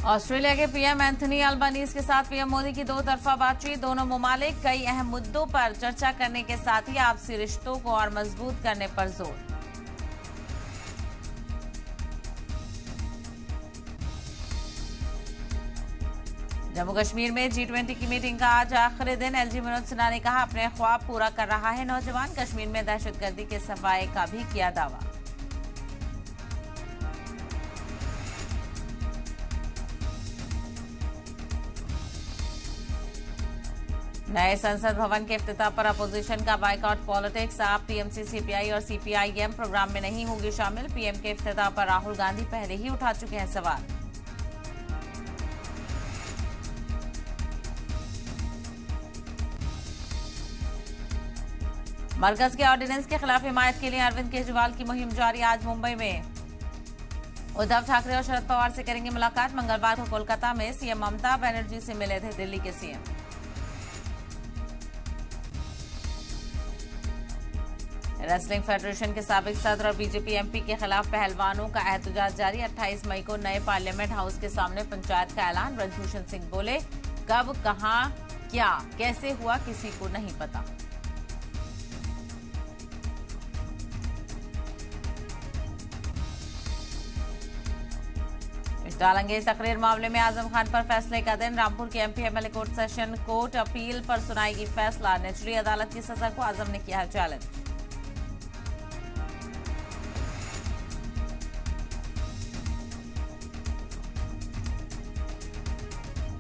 Australia के PM Anthony Albanese के साथ पीएम मोदी की दो तरफा बातचीत। दोनों ममालिक कई अहम मुद्दों पर चर्चा करने के साथ ही आपसी रिश्तों को और मजबूत करने पर जोर। जम्मू कश्मीर में G20 की मीटिंग का आज आखिरी दिन। एलजी मनोज सिन्हा ने कहा, अपने ख्वाब पूरा कर रहा है नौजवान। कश्मीर में दहशतगर्दी के सफाये का भी किया दावा। नए संसद भवन के इफ्तिताह पर अपोजिशन का बाइकआउट पॉलिटिक्स। आप टीएमसी, सीपीआई और सीपीआईएम प्रोग्राम में नहीं होगी शामिल। पीएम के इफ्तिताह पर राहुल गांधी पहले ही उठा चुके हैं सवाल। मरकज के ऑर्डिनेंस के खिलाफ हिमायत के लिए अरविंद केजरीवाल की मुहिम जारी। आज मुंबई में उद्धव ठाकरे और शरद पवार से करेंगे मुलाकात। मंगलवार को कोलकाता में सीएम ममता बनर्जी से मिले थे दिल्ली के सीएम। रेसलिंग फेडरेशन के साबिक सदर और बीजेपी एमपी के खिलाफ पहलवानों का एहतजाज जारी। 28 मई को नए पार्लियामेंट हाउस के सामने पंचायत का ऐलान। ब्रजभूषण सिंह बोले, कब, कहां, क्या, कैसे हुआ किसी को नहीं पता। डालंगे तकरीर मामले में आजम खान पर फैसले का दिन। रामपुर के MP MLA court session court appeal पर सुनाएगी फैसला। निचली अदालत की सजा को आजम ने किया है चैलेंज।